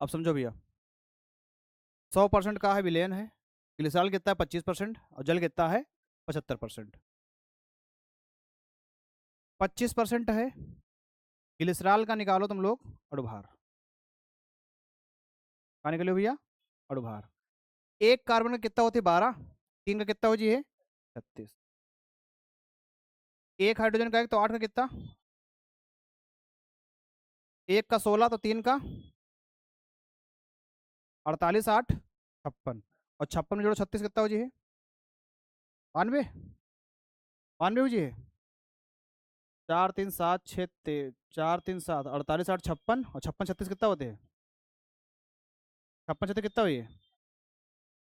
अब समझो भैया, 100% का है विलेन है, ग्लिसरॉल कितना है 25%, और जल कितना है 75%। 25% है, ग्लिसरॉल का निकालो तुम लोग अणुभार। कहाँ निकले भैया? अणुभार। एक कार्बन का कितना होती है 12, तीन का कितना हो जी है 36, एक हाइड्रोजन का एक तो 8 का कितना, एक का 16 तो तीन का 48, 8 56, और 56 में जोड़ो 36 कितना हो जी है 92, 92 हो जी है। 4 3 7 6 4 3 7 48 8 56, और 56 36 कितना होते हैं? 56 36 कितना हुई है?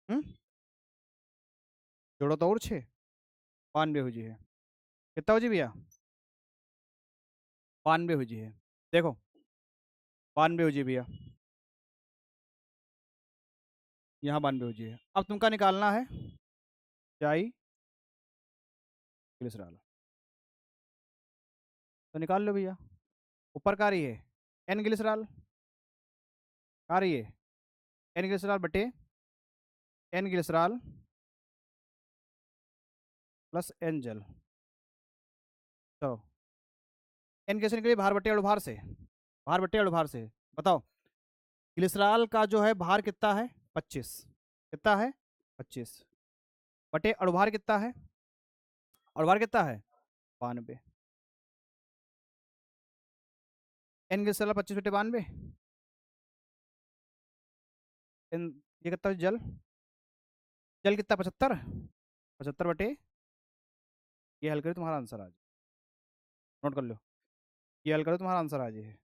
हम्म, जोड़ो तो और 6, 92 हो जी है। कितना हो जी भैया? 92 हो जी है। देखो, 92 हो जी भैया, यहाँ 92 हो जी है। अब तुमका निकालना है चाई ग्लिसरॉल, तो निकाल लो भैया। ऊपर का रही है एन ग्लिसरॉल, आ रही है एन ग्लिसरॉल बटे एन ग्लिसरॉल प्लस एन जल। तो एन कैसे निकली? भार बटे अणुभार से, भार बटे अणुभार से। बताओ, ग्लिसरॉल का जो है भार कितना है 25, कितना है 25, बटे अणुभार कितना है, अणुभार कितना है 92। एन ग्लिसरॉल 25 बटे 92, एन ये कितना जल, जल कितना 75, 75 बटे, ये हल करो तुम्हारा आंसर आ जाए, नोट कर लो, ये हल करो तुम्हारा आंसर आ जाए।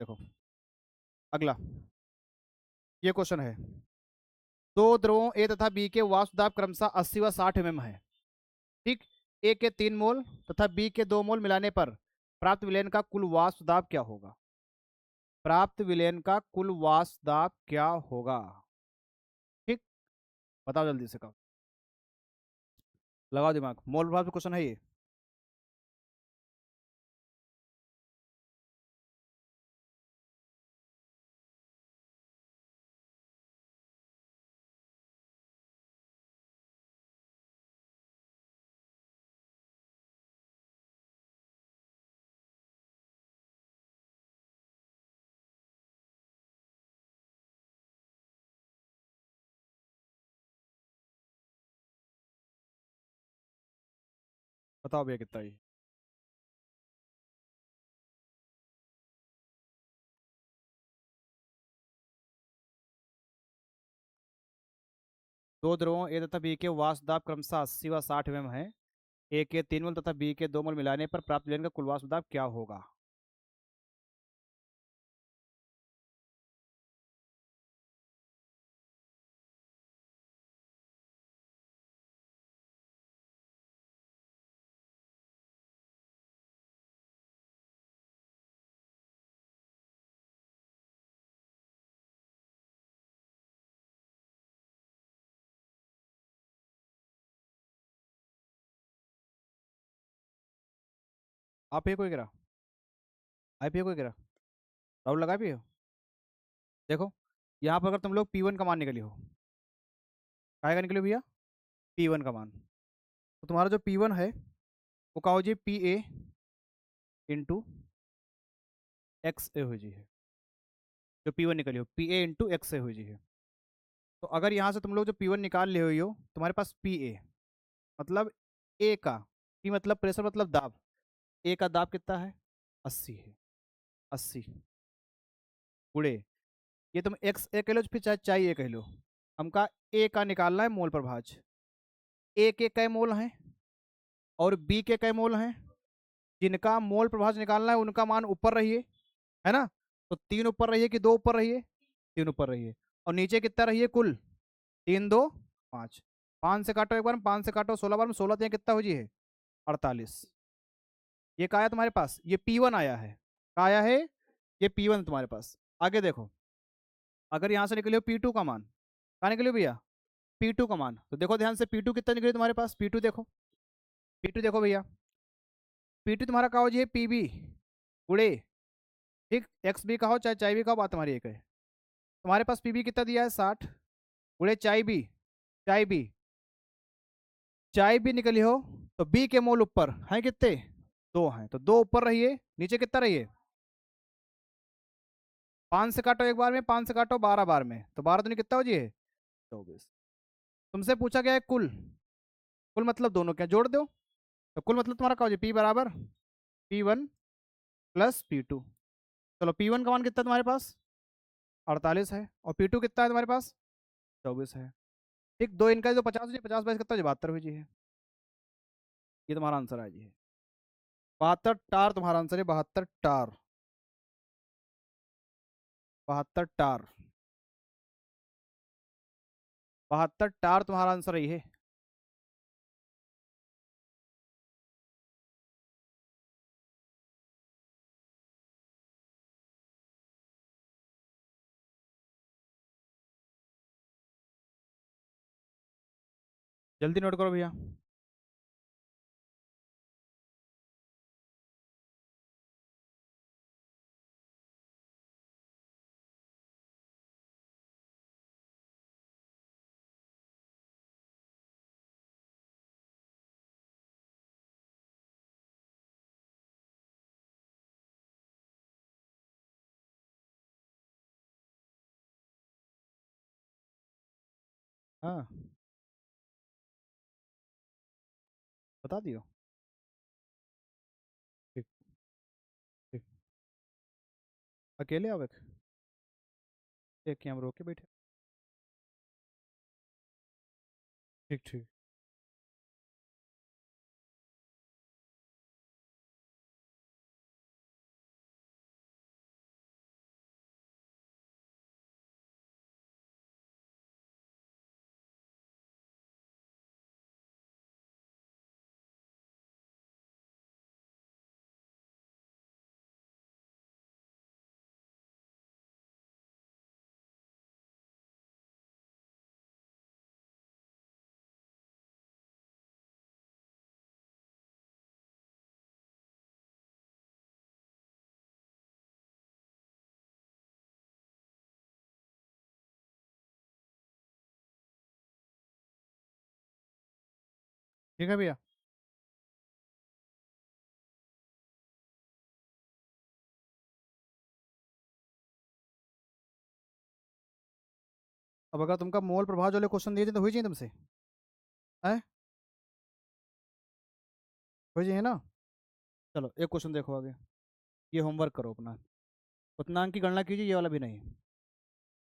देखो अगला, ये क्वेश्चन है, दो द्रवों ए तथा बी के वाष्प दाब क्रमशः 80 व 60 है। ठीक। ए के 3 मोल तथा बी के 2 मोल मिलाने पर प्राप्त विलयन का कुल वाष्प दाब क्या होगा? प्राप्त विलयन का कुल वाष्प दाब क्या होगा? ठीक। बताओ जल्दी से, कहो, लगाओ दिमाग, मोल भाव से क्वेश्चन है ये। बताओ भैया कितना ये। दो द्रवों ए तथा बी के वाष्प दाब क्रमशः 80 व 60 है। ए के 3 मोल तथा बी के 2 मोल मिलाने पर प्राप्त विलयन का कुल वाष्प दाब क्या होगा? आप ये कोई गिरा, आई पी कोई गिरा, राहुल लगा भी हो। देखो, यहाँ पर अगर तुम लोग P1 का मान निकली हो, काय का निकले भैया? P1 का मान। तो तुम्हारा जो P1 है वो का हो जी PA इंटू एक्स ए हो जी है। जो P1 निकली हो PA इंटू एक्स ए हो जी है। तो अगर यहाँ से तुम लोग जो P1 निकाल ले हो, तुम्हारे पास PA मतलब ए का, P मतलब प्रेशर मतलब दाब, ए का दाब कितना है? 80 है। 80 गुणे, ये तुम एक्स ए कह लो फिर चाहे चाहिए कह लो, हमका ए का निकालना है मोल प्रभाज। ए के कई मोल हैं और बी के कई मोल हैं? जिनका मोल प्रभाज निकालना है उनका मान ऊपर रहिए, है ना? तो 3 ऊपर रहिए कि 2 ऊपर रहिए? 3 ऊपर रहिए। और नीचे कितना रहिए कुल? 3 2 5। 5 से काटो एक बार, 5 से काटो 16 बार में, 16 3 कितना हो जी है? 48। ये का आया तुम्हारे पास? ये P1 आया है। का आया है? ये P1 तुम्हारे पास। आगे देखो, अगर यहाँ से निकले हो P2 का मान, कहाँ निकले हो भैया? P2 का मान। तो देखो ध्यान से, P2 कितना निकले तुम्हारे पास? P2 देखो, P2 देखो भैया, P2 तुम्हारा का हो जी है PB गुड़े, ठीक, एक्स बी का हो चाहे चाई बी का हो, बात तुम्हारी एक है। तुम्हारे पास PB कितना दिया है? 60 गुड़े चाई बी, चाई बी, चाई बी निकली हो तो बी के मोल ऊपर हैं कितने? 2 हैं, तो 2 ऊपर रहिए, नीचे कितना रहिए? 5 से काटो एक बार में, 5 से काटो 12 बार में, तो 12 दूनी कितना हो जी है? 24। तुमसे पूछा गया है कुल, कुल मतलब दोनों क्या जोड़ दो, तो कुल मतलब तुम्हारा क्या हो जाए? P बराबर P1 प्लस P2। चलो P1 का मान कितना है तुम्हारे पास? 48 है। और P2 कितना है तुम्हारे पास? 24 है। ठीक, दो इनका जो 50 हो जाए, 50 22 कितना हो जाए? 72 हो जी है। ये तुम्हारा आंसर है जी है। 72 टार तुम्हारा आंसर है, 72 टार, 72 टार, 72 टार तुम्हारा आंसर है ये। जल्दी नोट करो भैया। हाँ, बता दियो। ठीक। ठीक। अकेले आओ एक, एक हम रोके बैठे। ठीक ठीक। ठीक है भैया। अब अगर तुमका मोल प्रभाव वाले क्वेश्चन दिए थे तो हुई चाहिए तुमसे, है हुई चाहिए ना। चलो एक क्वेश्चन देखो आगे, ये होमवर्क करो अपना। क्वथनांक की गणना कीजिए, ये वाला भी नहीं,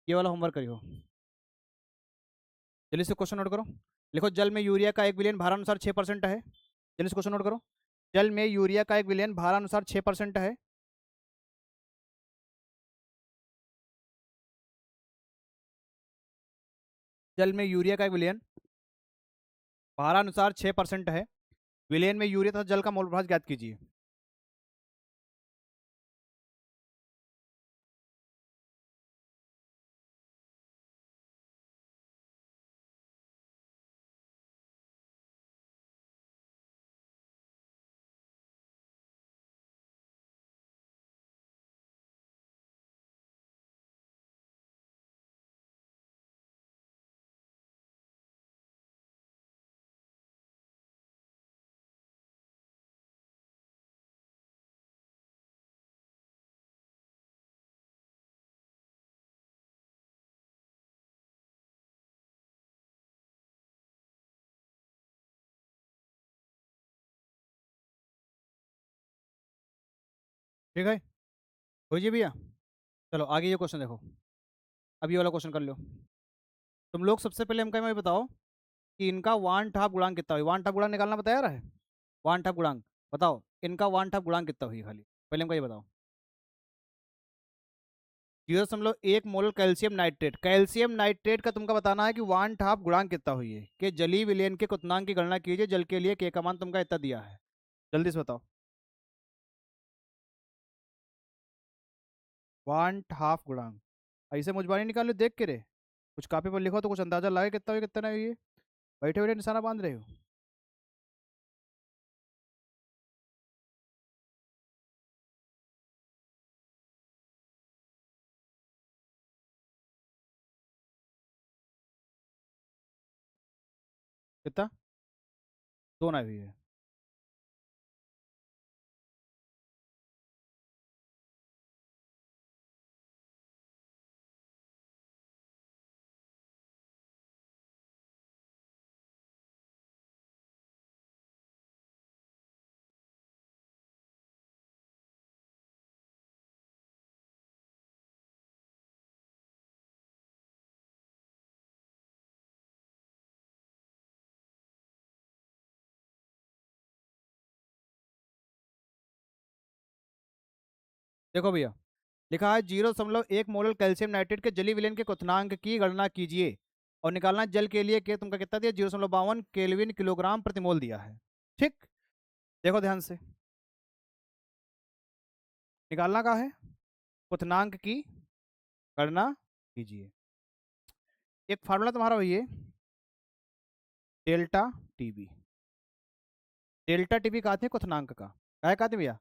ये वाला होमवर्क करियो। जल्दी से क्वेश्चन नोट करो। लिखो, जल में यूरिया का 1 विलियन भारानुसार 6% है। जल्दी से क्वेश्चन नोट करो। जल में यूरिया का 1 विलियन भारानुसार 6% है। जल में यूरिया का 1 विलियन भारानुसार 6% है। विलियन में यूरिया तथा जल का मोल प्रभाव ज्ञात कीजिए। ठीक है, हो जी भैया। चलो आगे ये क्वेश्चन देखो। अब ये वाला क्वेश्चन कर लो। तुम लोग सबसे पहले हमको ये बताओ कि इनका वान टाप गुणांक कितना हुई। वान टाप गुणांक निकालना बताया रहा है। वान टाप गुणांक बताओ, इनका वान टाप गुणांक कितना हुई, खाली पहले हमको ये बताओ। 0.1 मोल कैल्शियम नाइट्रेट, कैल्शियम नाइट्रेट का तुमको बताना है कि वान टाप गुणांक कितना हुई है, कि जलीय विलयन के क्वथनांक की गणना कीजिए। जल के लिए के का मान तुमका इतना दिया है, जल्दी से बताओ। वान हाफ गुणांक ऐसे मुझबानी निकालो देख के रे, कुछ कॉपी पर लिखो तो कुछ अंदाजा लगे कितना हुई कितना नहीं हुई। बैठे बैठे निशाना बांध रहे हो। कितना, दो ना हुई है। देखो भैया, लिखा है 0.1 मोलर कैल्शियम नाइट्रेट के जलीय विलयन के क्वथनांक की गणना कीजिए और निकालना जल के लिए के तुमका कितना दिया, 0.52 केल्विन किलोग्राम प्रति मोल दिया है। ठीक, देखो ध्यान से, निकालना का है क्वथनांक की गणना कीजिए। एक फार्मूला तुम्हारा वही है, डेल्टा टीबी। डेल्टा टीबी का है क्वथनांक का, क्या कहते हैं भैया,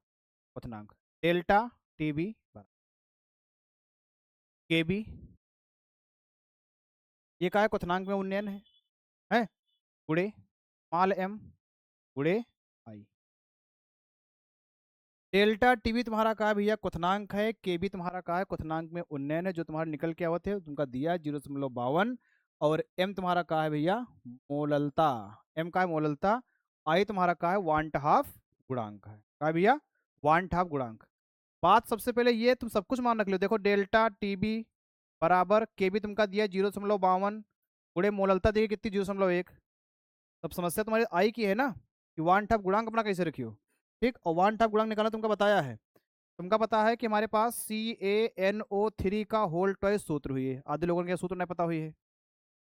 क्वथनांक। डेल्टा टीबी के बी, ये का है क्वथनांक में उन्नयन है गुणे स्मॉल एम गुणे आई। डेल्टा टीबी तुम्हारा का है भैया क्वथनांक है, के बी तुम्हारा का है क्वथनांक में उन्नयन है, जो तुम्हारा निकल के आवत है तुमका दिया है 0.52। और एम तुम्हारा का है भैया मोललता, एम का है मोललता। आई तुम्हारा का है वांट हाफ गुणांक है, का है भैया वांट हाफ गुणांक। बात सबसे पहले ये तुम सब कुछ मान रख लो, देखो डेल्टा टीबी बराबर के बी तुमका दिया 0.52 गुणे मोललता दी कितनी 0.1। तब समस्या तुम्हारी आई की है ना, कि वन टाइप गुणांक अपना कैसे रखियो। ठीक, और वन टाइप गुणांक निकालना तुमको बताया है। तुमका पता है कि हमारे पास CaNO3 का होल ट्वाइस सूत्र हुई है, आधे लोगों के सूत्र नहीं पता हुई है,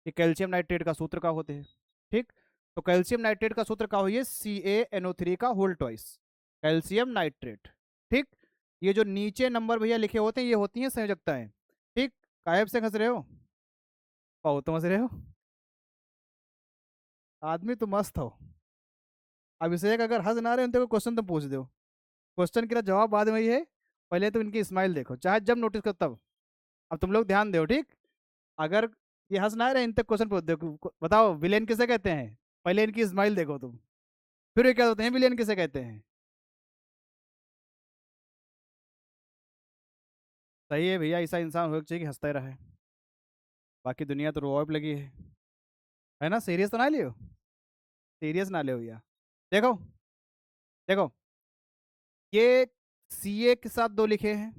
कि कैल्शियम नाइट्रेट का सूत्र का होते हैं। ठीक, तो कैल्शियम नाइट्रेट का सूत्र का हुई है CaNO3 का होल ट्वाइस, कैल्शियम नाइट्रेट। ठीक, ये जो नीचे नंबर भैया लिखे होते हैं ये होती हैं संयोजकताएं। ठीक, कायब से हंस रहे हो, बहुत समझ रहे हो, आदमी तो मस्त हो। अभिषेक अगर हंस ना रहे हो तो क्वेश्चन तो पूछ दो, क्वेश्चन का जवाब बाद में ही है, पहले तो इनकी स्माइल देखो, चाहे जब नोटिस करो तब। अब तुम लोग ध्यान दो, ठीक। अगर ये हंस ना रहे इन तक क्वेश्चन पूछ दो, बताओ विलेन किसे कहते हैं। पहले इनकी स्माइल देखो तुम, फिर ये क्या होते हैं विलेन किसे कहते हैं। सही है भैया, ऐसा इंसान होना चाहिए कि हंसता ही रहे, बाकी दुनिया तो रोब लगी है ना। सीरियस तो ना लियो, सीरियस ना लियो भैया। देखो, देखो, ये सी ए के साथ दो लिखे हैं,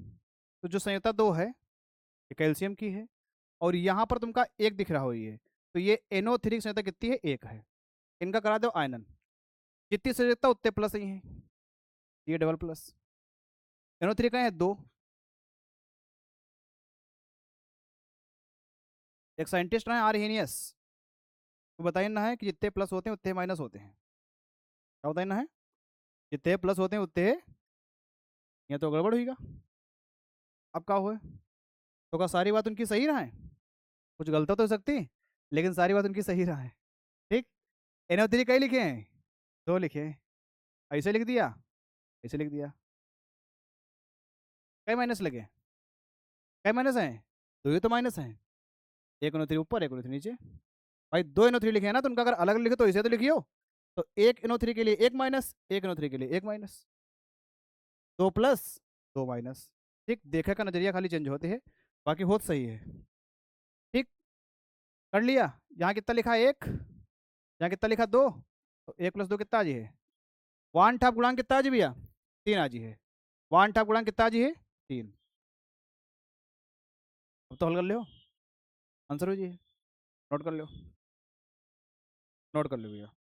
तो जो संयुक्ता दो है ये कैल्शियम की है, और यहाँ पर तुमका एक दिख रहा हो ये, तो ये NO3 की संयुक्ता कितनी है, एक है। इनका करा दो आयनन, जितनी संयुक्ता उतने प्लस ही है, ये डबल प्लस। NO3 का है दो। एक साइंटिस्ट है आर्हेनियस, वो बताइए ना है कि जितने प्लस होते हैं उतने माइनस होते हैं, क्या बताइए ना है, जितने प्लस होते हैं उतने, ये तो गड़बड़ हुईगा। अब क्या हुआ, तो क्या सारी बात उनकी सही रहा है, कुछ गलत तो हो सकती, लेकिन सारी बात उनकी सही रहा है। ठीक। NO3 कई लिखे हैं, दो लिखे हैं, ऐसे लिख दिया, ऐसे लिख दिया। कई माइनस लगे, कई माइनस हैं, दो ही तो माइनस हैं, एक NO3 ऊपर एक NO3 नीचे। भाई दो NO3 लिखे हैं ना, तो उनका अगर अलग लिखे तो इसे तो लिखियो, तो एक NO3 के लिए एक माइनस, एक NO3 के लिए एक माइनस, दो प्लस दो माइनस। ठीक, देखा का नजरिया खाली चेंज होते हैं, बाकी बहुत सही है। ठीक, कर लिया। यहाँ कितना लिखा है एक, यहाँ कितना लिखा दो, तो एक प्लस दो कितना आ जी है, वन ठाप गुणांक कितना आ जी भैया, तीन आ जी है, वन ठाप गुणांक कितना आ जी है, तीन। अब तो हल कर लो, आंसर हो जी, नोट कर लो, नोट कर लो भैया।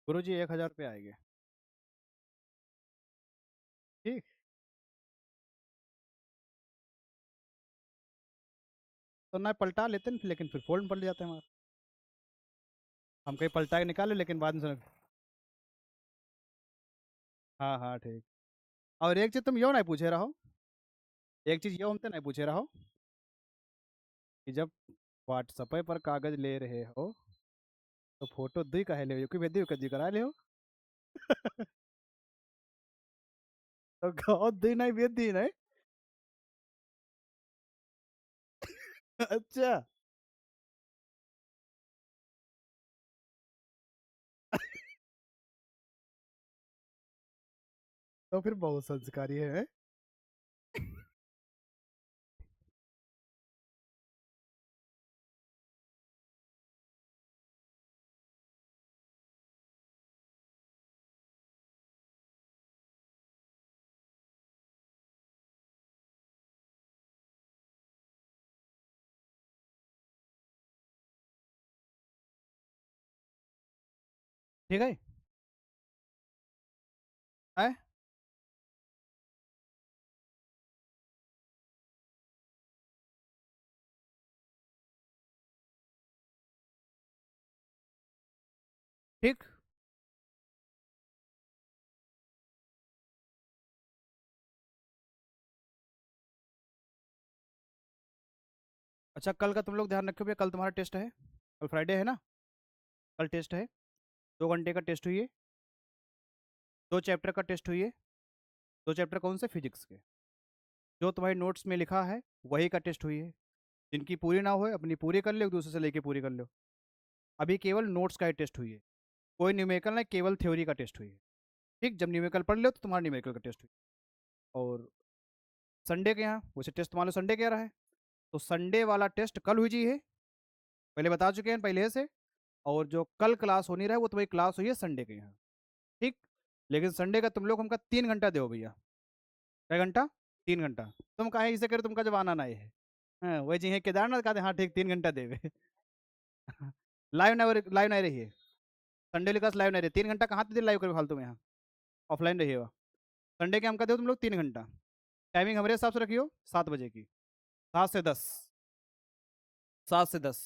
गुरु जी 1,000 रुपये आएंगे। ठीक, तो ना पलटा लेते हैं लेकिन फिर फोल्ड में पलट जाते हैं हमारे, हम कहीं पलटा के निकाले लेकिन बाद में हाँ हाँ ठीक। और एक चीज तुम यो नहीं पूछे रहो, एक चीज यो हमसे नहीं पूछे रहो, कि जब व्हाट्सएप पर कागज ले रहे हो तो फोटो दुई काहे ले हो, क्यों भेज दी कदी करा ले हो। तो गाँव दुई नहीं भेज दी नहीं। अच्छा, तो फिर बहुत संस्कारी है। ठीक है, है? ठीक। अच्छा, कल का तुम लोग ध्यान रखो भैया, कल तुम्हारा टेस्ट है, कल फ्राइडे है ना, कल टेस्ट है, 2 घंटे का टेस्ट हुई है, दो चैप्टर का टेस्ट हुई है। दो चैप्टर कौन से, फिजिक्स के, जो तुम्हारी नोट्स में लिखा है वही का टेस्ट हुई है। जिनकी पूरी ना हो अपनी पूरी कर लो, एक दूसरे से लेके पूरी कर लो। अभी केवल नोट्स का ही टेस्ट हुई है, कोई न्यूमेरिकल नहीं, केवल थ्योरी का टेस्ट हुई है। ठीक, जब न्यूमेरिकल पढ़ लो तो तुम्हारा न्यूमेरिकल का टेस्ट हुई। और संडे के यहाँ वैसे टेस्ट मान लो संडे के रहा है, तो संडे वाला टेस्ट कल हुई जी है, पहले बता चुके हैं पहले से। और जो कल क्लास होनी रहा है वो तुम्हारी क्लास हुई है संडे के यहाँ। ठीक, लेकिन संडे का तुम लोग हमका 3 घंटा दो भैया। क्या घंटा, 3 घंटा। तुम कहे इसे करे तुमका जब आना नहीं है, हाँ वही जी है केदारनाथ का हाँ ठीक 3 घंटा देवे लाइव नहीं रही है संडे क्लास लाइव नहीं रही 3 घंटा कहाँ दिन लाइव करो फालतू में यहाँ ऑफलाइन रहिएगा संडे के हम का दो तुम लोग 3 घंटा टाइमिंग हमारे हिसाब से रखियो 7 बजे की 7 से 10 7 से 10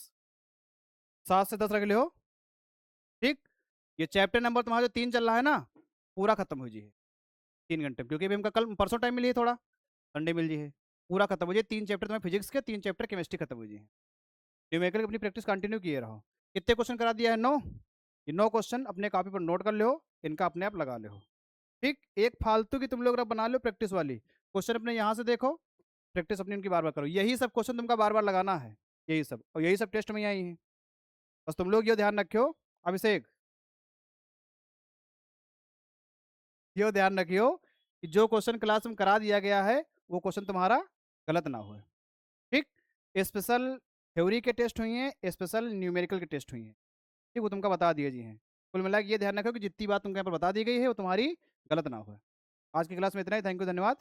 7 से 10 रख लियो ठीक ये चैप्टर नंबर तुम्हारा जो 3 चल रहा है ना पूरा खत्म हो जाइए 3 घंटे में, क्योंकि अभी हमका कल परसों टाइम मिली है थोड़ा संडे मिल जी है पूरा खत्म हो जाए 3 चैप्टर तुम्हें फिजिक्स के 3 चैप्टर केमिस्ट्री खत्म हो जाए न्यूमेरिकल की अपनी प्रैक्टिस कंटिन्यू किए रहो कितने क्वेश्चन करा दिया है 9 ये 9 क्वेश्चन अपने कॉपी पर नोट कर लो इनका अपने आप लगा लो ठीक एक फालतू की तुम लोग बना लो प्रैक्टिस वाली क्वेश्चन अपने यहाँ से देखो प्रैक्टिस अपनी उनकी बार बार करो यही सब क्वेश्चन तुमका बार बार लगाना है यही सब और यही सब टेस्ट में आई है बस तुम लोग ये ध्यान रखियो अभिषेक ये ध्यान रखियो कि जो क्वेश्चन क्लास में करा दिया गया है वो क्वेश्चन तुम्हारा गलत ना हो ठीक स्पेशल थ्योरी के टेस्ट हुई हैं स्पेशल न्यूमेरिकल के टेस्ट हुई हैं ठीक वो तुमको बता दिए जी हैं कुल मिला के ये ध्यान रखो कि जितनी बात तुमको यहाँ पर बता दी गई है वो तुम्हारी गलत ना हो आज की क्लास में इतना ही थैंक यू धन्यवाद